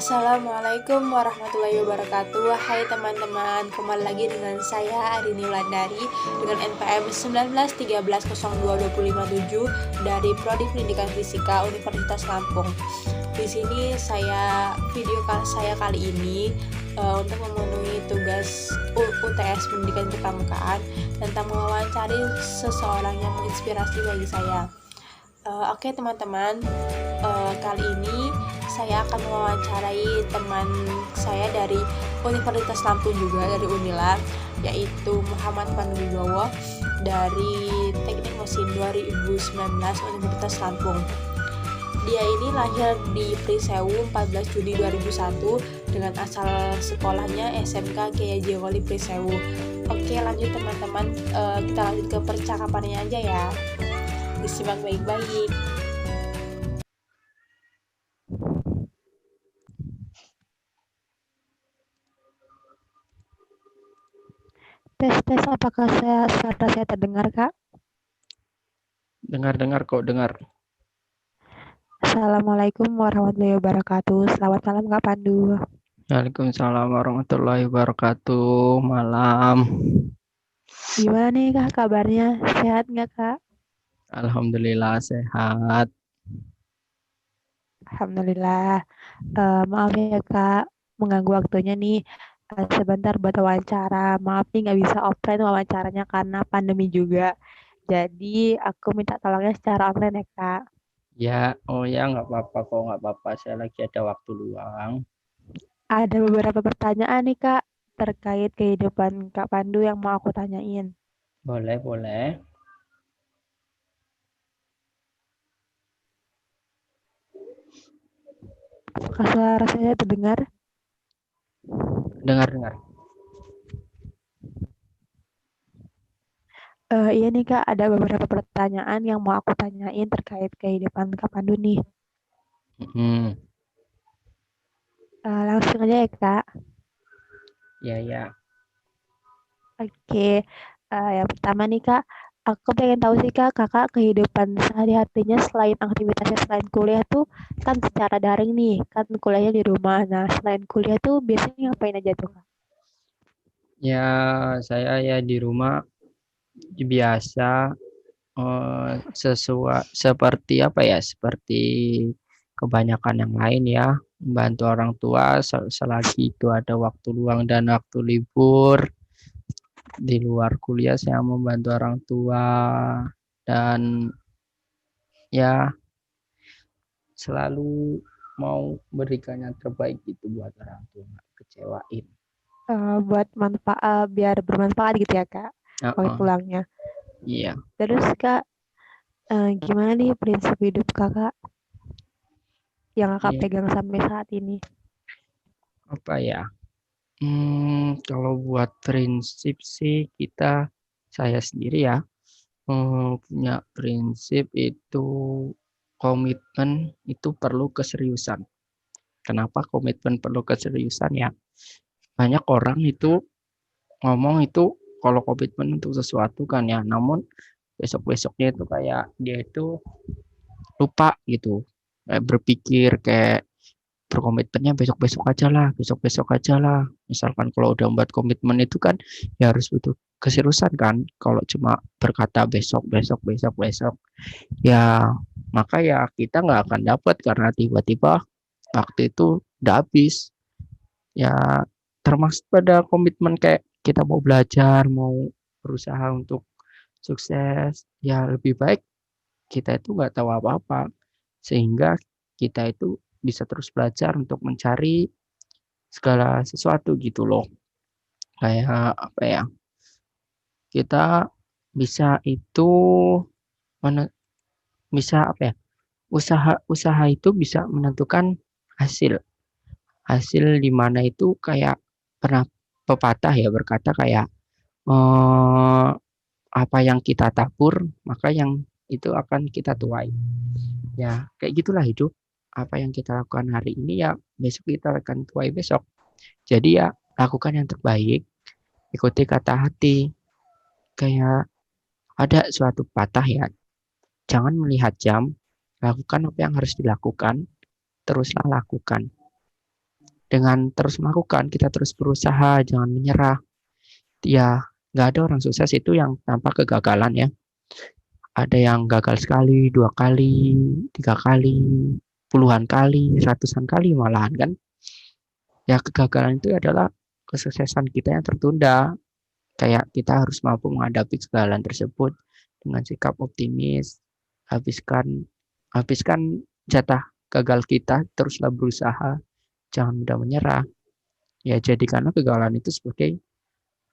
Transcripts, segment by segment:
Assalamualaikum warahmatullahi wabarakatuh. Hai teman-teman, kembali lagi dengan saya Arini Wulandari dengan NPM 1913022557 dari Prodi Pendidikan Fisika Universitas Lampung. Di sini video saya kali ini untuk memenuhi tugas UTS Pendidikan Kepramukaan tentang mewawancari seseorang yang menginspirasi bagi saya. Oke teman-teman, kali ini saya akan mewawancarai teman saya dari Universitas Lampung juga, dari Unila, yaitu Muhammad Pandu Wibowo dari Teknik Mesin 2019 Universitas Lampung. Dia ini lahir di Prisewu 14 Juni 2001 dengan asal sekolahnya SMK Kiai Haji Wali Prisewu. Oke, lanjut teman-teman, kita lanjut ke percakapannya aja ya. Disimak baik-baik. Tes, apakah suara saya terdengar, Kak? Dengar kok, dengar. Assalamualaikum warahmatullahi wabarakatuh. Selamat malam, Kak Pandu. Waalaikumsalam warahmatullahi wabarakatuh. Malam. Gimana nih, Kak, kabarnya? Sehat nggak, Kak? Alhamdulillah sehat. Alhamdulillah. Maaf ya, Kak, mengganggu waktunya nih. Sebentar buat wawancara. Maaf nih nggak bisa offline wawancaranya karena pandemi juga. Jadi aku minta tolongnya secara online ya, Kak. Ya, nggak apa-apa kok, nggak apa-apa. Saya lagi ada waktu luang. Ada beberapa pertanyaan nih, Kak, terkait kehidupan Kak Pandu yang mau aku tanyain. Boleh. Apakah suara saya terdengar? Dengar. Iya nih Kak, ada beberapa pertanyaan yang mau aku tanyain terkait kehidupan Kak Pandu nih. Langsung aja ya Kak. Ya. Oke, yang pertama nih Kak, aku pengen tahu sih Kak, Kakak kehidupan sehari-harinya selain aktivitasnya selain kuliah tuh kan secara daring nih, kan kuliahnya di rumah. Nah, selain kuliah tuh biasanya ngapain aja tuh Kak? Ya, saya ya di rumah biasa seperti seperti kebanyakan yang lain ya, membantu orang tua selagi itu ada waktu luang dan waktu libur. Di luar kuliah saya membantu orang tua dan ya selalu mau berikan yang terbaik itu buat orang tua, nggak kecewain. Buat manfaat, biar bermanfaat gitu ya Kak, waktu pulangnya. Iya. Terus Kak, gimana nih prinsip hidup Kakak yang Kakak pegang sampai saat ini? Apa ya? Kalau buat prinsip sih saya sendiri ya punya prinsip itu komitmen itu perlu keseriusan. Kenapa komitmen perlu keseriusan ya? Banyak orang itu ngomong itu kalau komitmen untuk sesuatu kan ya, namun besok-besoknya itu kayak dia itu lupa gitu. Kayak berpikir kayak berkomitmennya besok-besok aja lah. Misalkan kalau udah membuat komitmen itu kan ya harus butuh keseriusan kan. Kalau cuma berkata besok, ya maka ya kita nggak akan dapat karena tiba-tiba waktu itu udah habis. Ya termasuk pada komitmen kayak kita mau belajar, mau berusaha untuk sukses, ya lebih baik kita itu nggak tahu apa-apa. Sehingga kita itu bisa terus belajar untuk mencari segala sesuatu gitu loh. Kayak apa ya? Kita bisa itu bisa apa ya? Usaha itu bisa menentukan hasil. Hasil di mana itu kayak pernah pepatah ya berkata kayak apa yang kita tabur maka yang itu akan kita tuai. Ya, kayak gitulah hidup. Apa yang kita lakukan hari ini ya besok kita akan tuai besok. Jadi ya lakukan yang terbaik, ikuti kata hati. Kayak ada suatu patah ya, jangan melihat jam, lakukan apa yang harus dilakukan, teruslah lakukan. dengan terus melakukan, kita terus berusaha, jangan menyerah. Ya, nggak ada orang sukses itu yang tanpa kegagalan ya. Ada yang gagal sekali, 2 kali, 3 kali, puluhan kali, ratusan kali malahan kan. Ya, kegagalan itu adalah kesuksesan kita yang tertunda. Kayak kita harus mampu menghadapi kegagalan tersebut dengan sikap optimis, habiskan habiskan jatah gagal kita, teruslah berusaha, jangan mudah menyerah. Ya, jadikanlah kegagalan itu sebagai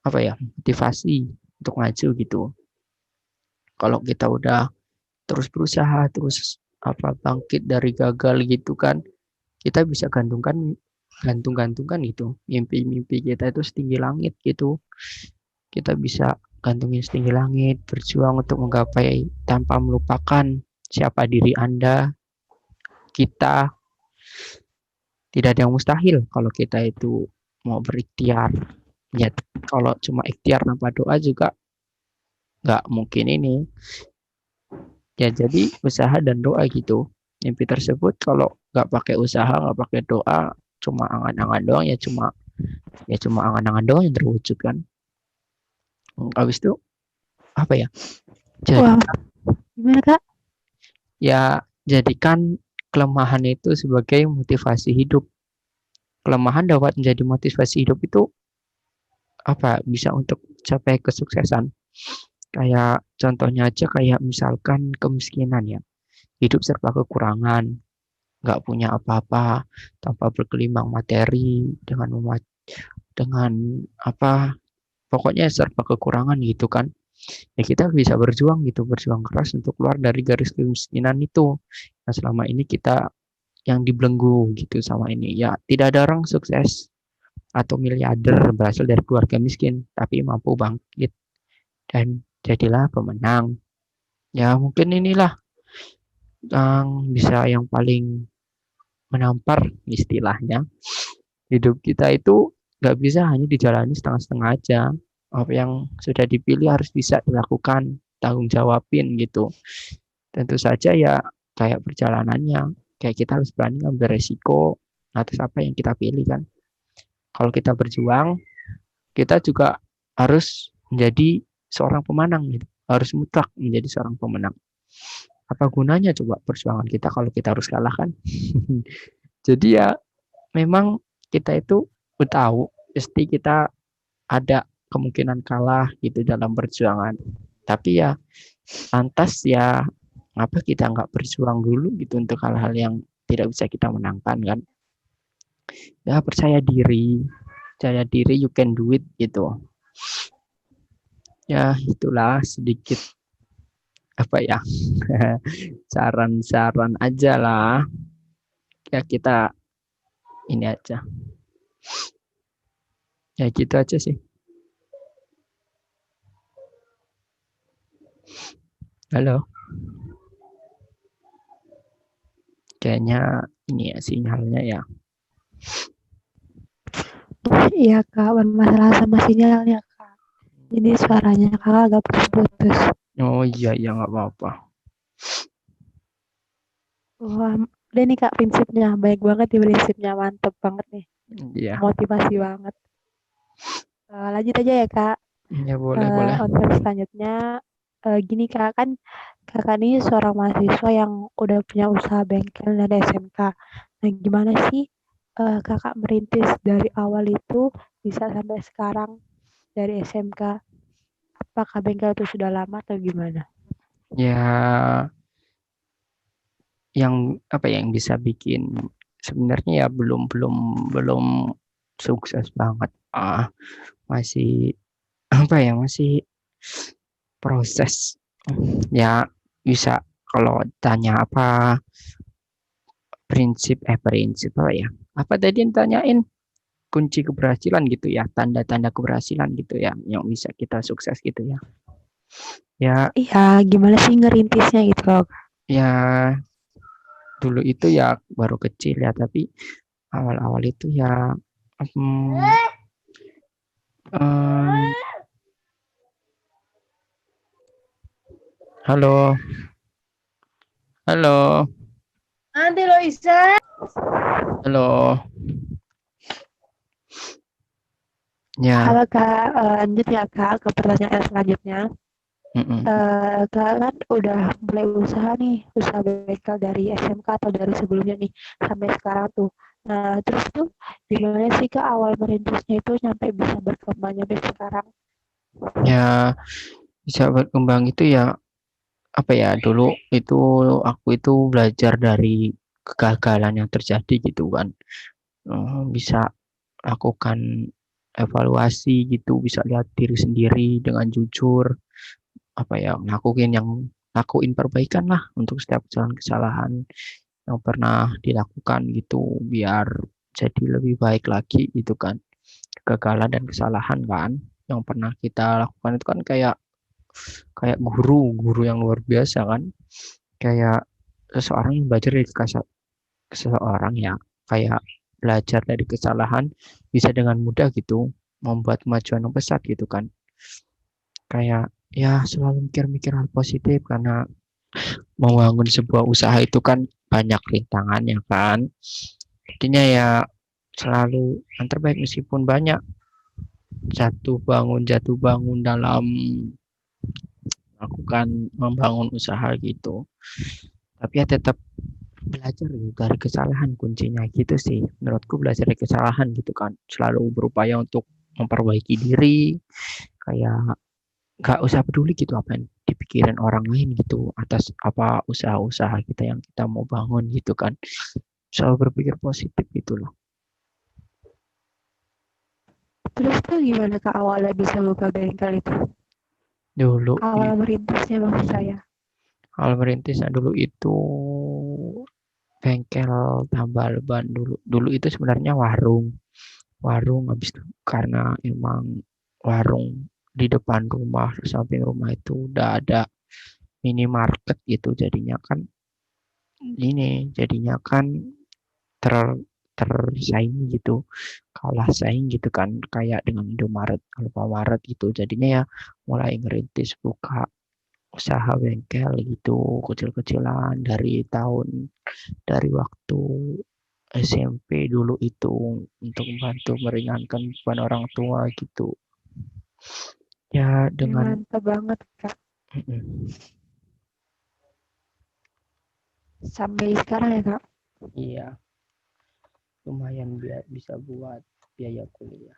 apa ya, motivasi untuk maju gitu. Kalau kita udah terus berusaha, terus bangkit dari gagal gitu kan, kita bisa gantung-gantungkan gitu mimpi-mimpi kita itu setinggi langit gitu. Kita bisa gantungin setinggi langit, berjuang untuk menggapai tanpa melupakan siapa diri Anda. Kita tidak ada yang mustahil kalau kita itu mau berikhtiar. Ya, kalau cuma ikhtiar tanpa doa juga nggak mungkin ini. Ya, jadi usaha dan doa gitu. Mimpi tersebut kalau nggak pakai usaha, nggak pakai doa, cuma angan-angan doang, ya cuma angan-angan doang yang terwujud kan. Habis itu apa ya? Wah, gimana Kak? Ya, jadikan kelemahan itu sebagai motivasi hidup. Kelemahan dapat menjadi motivasi hidup itu bisa untuk capai kesuksesan. Kayak contohnya aja kayak misalkan kemiskinan ya. Hidup serba kekurangan, nggak punya apa-apa, tanpa bergelimang materi, dengan pokoknya serba kekurangan gitu kan. Ya kita bisa berjuang keras untuk keluar dari garis kemiskinan itu. Nah, selama ini kita yang dibelenggu gitu sama ini. Ya, tidak ada orang sukses atau miliarder berasal dari keluarga miskin, tapi mampu bangkit dan jadilah pemenang. Ya, mungkin inilah yang paling menampar istilahnya. Hidup kita itu nggak bisa hanya dijalani setengah-setengah aja. Apa yang sudah dipilih harus bisa dilakukan, tanggung jawabin gitu. Tentu saja ya kayak perjalanannya, kayak kita harus berani ngambil resiko atas apa yang kita pilih kan. Kalau kita berjuang, kita juga harus menjadi seorang pemenang gitu. Harus mutlak menjadi seorang pemenang. Apa gunanya coba perjuangan kita kalau kita harus kalah kan? Jadi ya memang kita itu tahu pasti kita ada kemungkinan kalah gitu dalam perjuangan. Tapi ya lantas ya kita nggak berjuang dulu gitu untuk hal-hal yang tidak bisa kita menangkan kan. Ya percaya diri you can do it gitu. Ya itulah sedikit saran-saran aja lah. Ya kita ini aja. Ya gitu aja sih. Halo. Kayaknya ini ya sinyalnya ya. Iya Kak, bermasalah sama sinyalnya Kak. Jadi suaranya Kakak agak putus-putus. Oh iya nggak apa-apa. Wah, udah nih Kak prinsipnya, baik banget nih prinsipnya, mantep banget nih. Iya. Motivasi banget. Lanjut aja ya Kak. Ya boleh. Untuk selanjutnya, gini Kak, kan Kakak ini seorang mahasiswa yang udah punya usaha bengkel dari SMK. Nah gimana sih Kakak merintis dari awal itu bisa sampai sekarang dari SMK? Apakah bengkel itu sudah lama atau gimana? Ya yang yang bisa bikin sebenarnya ya belum sukses banget. Masih masih proses. Ya bisa kalau tanya prinsip apa tadi yang tanyain kunci keberhasilan gitu ya, tanda-tanda keberhasilan gitu ya yang bisa kita sukses gitu ya. Ya iya, gimana sih ngerintisnya gitu loh. Ya dulu itu ya baru kecil ya, tapi awal-awal itu ya halo Nanti lo Isa. halo Ya, Halo Kak, lanjut ya Kak ke pertanyaan selanjutnya. mm-mm. Kak kan udah mulai usaha nih, usaha bengkel dari SMK atau dari sebelumnya nih sampai sekarang tuh. Nah, terus tuh gimana sih Kak awal merintisnya itu sampai bisa berkembang sampai sekarang? Ya bisa berkembang itu ya apa ya dulu itu aku itu belajar dari kegagalan yang terjadi gitu kan. Bisa lakukan evaluasi gitu, bisa lihat diri sendiri dengan jujur, apa ya, lakuin perbaikan lah untuk setiap kesalahan yang pernah dilakukan gitu, biar jadi lebih baik lagi gitu kan. Kegagalan dan kesalahan kan yang pernah kita lakukan itu kan kayak kayak guru yang luar biasa kan, kayak seseorang yang belajar dari seseorang ya, kayak belajar dari kesalahan bisa dengan mudah gitu membuat kemajuan yang besar gitu kan. Kayak ya selalu mikir-mikir hal positif karena membangun sebuah usaha itu kan banyak rintangannya kan. Intinya ya selalu yang terbaik meskipun banyak jatuh bangun dalam melakukan membangun usaha gitu. Tapi ya tetap belajar gitu dari kesalahan kuncinya gitu sih. Menurutku belajar dari kesalahan gitu kan. Selalu berupaya untuk memperbaiki diri, kayak nggak usah peduli gitu apa yang dipikirin orang lain gitu atas apa usaha-usaha kita yang kita mau bangun gitu kan. Selalu berpikir positif gitu loh. Terus tuh gimana Kak awalnya bisa buka bengkel itu? Dulu Awal itu merintisnya maksud saya. hal merintisnya dulu itu bengkel tambal ban dulu. Dulu itu sebenarnya warung habis itu karena emang warung di depan rumah samping rumah itu udah ada minimarket gitu jadinya kan ter tersaingi gitu, kalah saing gitu kan kayak dengan Indomaret, Alfamaret gitu, jadinya ya mulai ngerintis buka usaha bengkel gitu kecil-kecilan dari waktu SMP dulu itu untuk membantu meringankan beban orang tua gitu ya Ya, dengan mantap banget Kak. Sampai sekarang ya Kak. iya lumayan biar bisa buat biaya kuliah.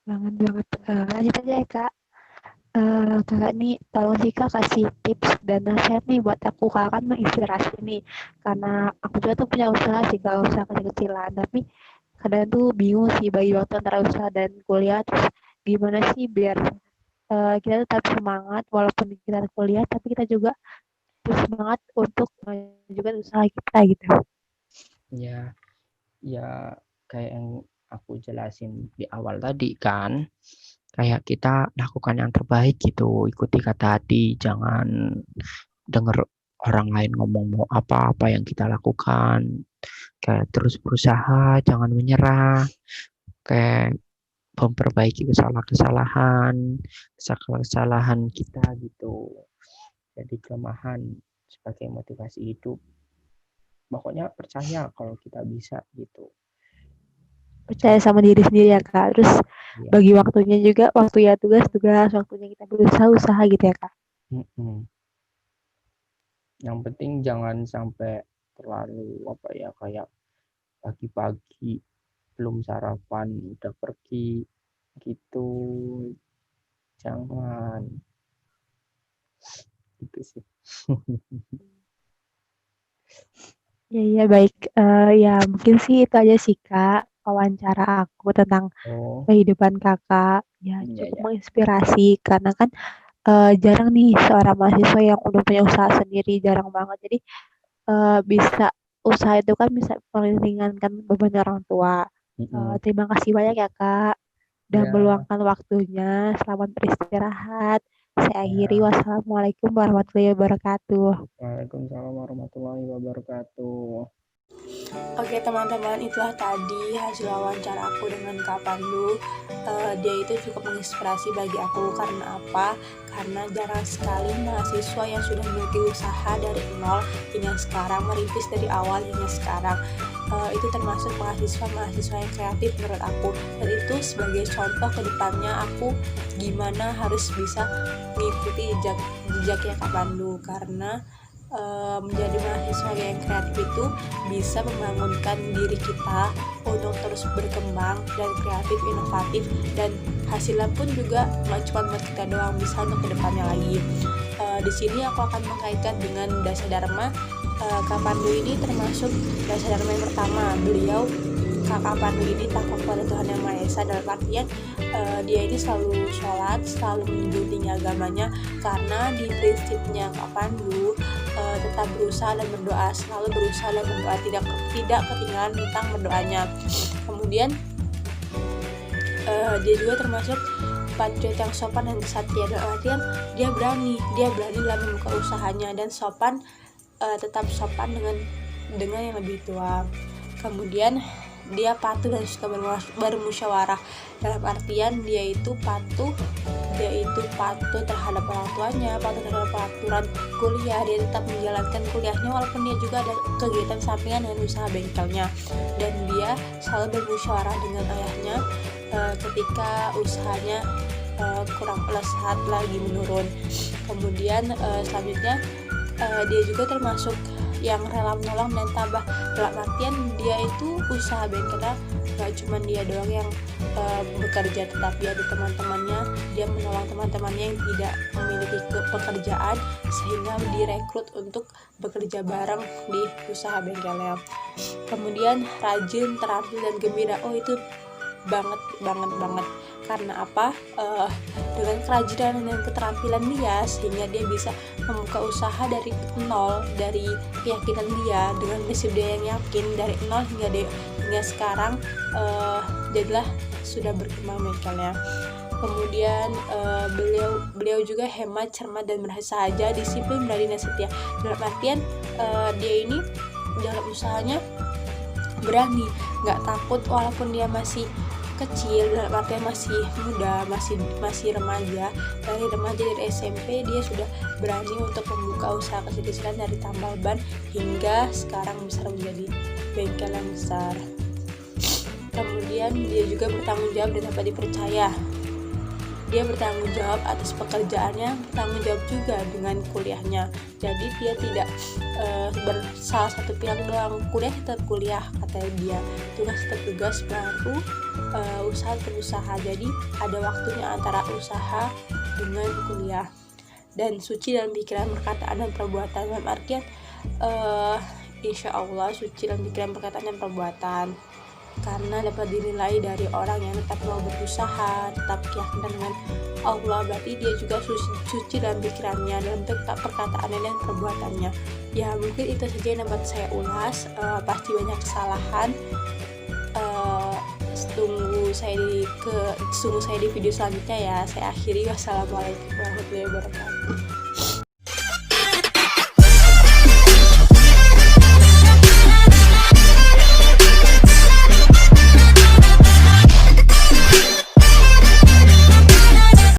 Banget banget. Lanjut aja ya Kak. Kakak nih tolong sih Kak kasih tips dan nasihat nih buat aku. Kakak kan menginspirasi nih karena aku juga tuh punya usaha sih kalau usaha kecil-kecilan, tapi kadang tuh bingung sih bagi waktu antara usaha dan kuliah. Terus gimana sih biar kita tetap semangat walaupun kita kuliah, tapi kita juga terus semangat untuk menunjukkan usaha kita gitu. Ya, ya kayak yang aku jelasin di awal tadi kan, kayak kita lakukan yang terbaik gitu, ikuti kata hati, jangan denger orang lain ngomong mau apa yang kita lakukan, kayak terus berusaha, jangan menyerah, kayak memperbaiki kesalahan kita gitu, jadi kelemahan sebagai motivasi hidup. Pokoknya percaya kalau kita bisa gitu. Percaya Percaya. sama diri sendiri ya Kak. Terus Ya. bagi waktunya juga, waktu ya tugas-tugas, waktunya kita berusaha usaha gitu ya Kak. Mm-mm. Yang penting jangan sampai terlalu apa ya kayak pagi-pagi belum sarapan udah pergi gitu. Jangan gitu sih. Ya, ya baik. Ya mungkin sih itu aja sih Kak wawancara aku tentang Oh, kehidupan Kakak. Ya iya cukup ya. menginspirasi karena kan jarang nih seorang mahasiswa yang udah punya usaha sendiri, jarang banget. Jadi bisa usaha itu kan bisa meringankan beban orang tua. Mm-mm. Terima kasih banyak ya Kak udah Ya, meluangkan waktunya. Selamat beristirahat. Saya akhiri. ya. Wassalamualaikum warahmatullahi wabarakatuh. Waalaikumsalam warahmatullahi wabarakatuh. Oke teman-teman, itulah tadi hasil wawancara aku dengan Kak Pandu. Dia itu cukup menginspirasi bagi aku. Karena apa? Karena jarang sekali mahasiswa yang sudah memiliki usaha dari nol hingga sekarang, merintis dari awal hingga sekarang. Itu termasuk mahasiswa yang kreatif menurut aku, dan itu sebagai contoh ke depannya aku gimana harus bisa mengikuti jejaknya Kak Pandu. Karena menjadi mahasiswa yang kreatif itu bisa membangunkan diri kita untuk terus berkembang dan kreatif, inovatif, dan hasilnya pun juga nggak cuma buat kita doang, bisa untuk kedepannya lagi. Di sini aku akan mengkaitkan dengan Dasa Dharma. Kak Pandu ini termasuk Dasa Dharma yang pertama. Beliau Kakak Pandu ini takut pada Tuhan Yang Maha Esa, dalam artian dia ini selalu sholat, selalu menjunjung tinggi agamanya, karena di prinsipnya Kak Pandu tetap berusaha dan berdoa, selalu berusaha dan berdoa, tidak ketinggalan tentang berdoanya. Kemudian dia juga termasuk patriot yang sopan dan kesatria, dalam artian dia berani dalam membuka usahanya, dan sopan, tetap sopan dengan yang lebih tua. Kemudian dia patuh dan suka bermusyawarah, dalam artian dia itu patuh terhadap orang tuanya, patuh terhadap peraturan kuliah. Dia tetap menjalankan kuliahnya walaupun dia juga ada kegiatan sampingan dengan usaha bengkelnya, dan dia selalu bermusyawarah dengan ayahnya ketika usahanya kurang saat lagi menurun. Kemudian selanjutnya dia juga termasuk yang rela menolong dan tabah, dalam artian dia itu usaha bengkelnya gak cuma dia doang yang bekerja, tetapi ada teman-temannya. Dia menolong teman-temannya yang tidak memiliki pekerjaan, sehingga direkrut untuk bekerja bareng di usaha bengkelnya. Kemudian rajin, terampil, dan gembira. Itu banget. Karena apa? Dengan kerajinan dan keterampilan dia, sehingga dia bisa membuka usaha dari nol, dari keyakinan dia, dengan prinsip dia yang yakin, dari nol hingga sekarang jadilah sudah berkembang bengkelnya. Kemudian beliau juga hemat, cermat, dan bersahaja, disiplin, berani, dan setia. Dalam artian dia ini dalam usahanya berani, nggak takut walaupun dia masih kecil, dalam artian masih muda, masih remaja. Dari SMP dia sudah berani untuk membuka usaha kecil-kecilan dari tambal ban hingga sekarang besar menjadi bengkel yang besar. Kemudian dia juga bertanggung jawab dan dapat dipercaya. Dia bertanggung jawab atas pekerjaannya, bertanggung jawab juga dengan kuliahnya. Jadi dia tidak salah satu pihak doang, kuliah tetap kuliah, katanya dia, tugas tetap tugas, baru usaha berusaha. Jadi ada waktunya antara usaha dengan kuliah. Dan suci dalam pikiran, perkataan, dan perbuatan, dalam artian insya Allah suci dalam pikiran, perkataan, dan perbuatan, karena dapat dinilai dari orang yang tetap mau berusaha, tetap yakin dengan Allah. Berarti dia juga suci dalam pikirannya, dalam perkataannya dan perbuatannya. Ya mungkin itu saja yang dapat saya ulas. Pasti banyak kesalahan. Tunggu saya di video selanjutnya ya. Saya akhiri. Wassalamualaikum warahmatullahi wabarakatuh.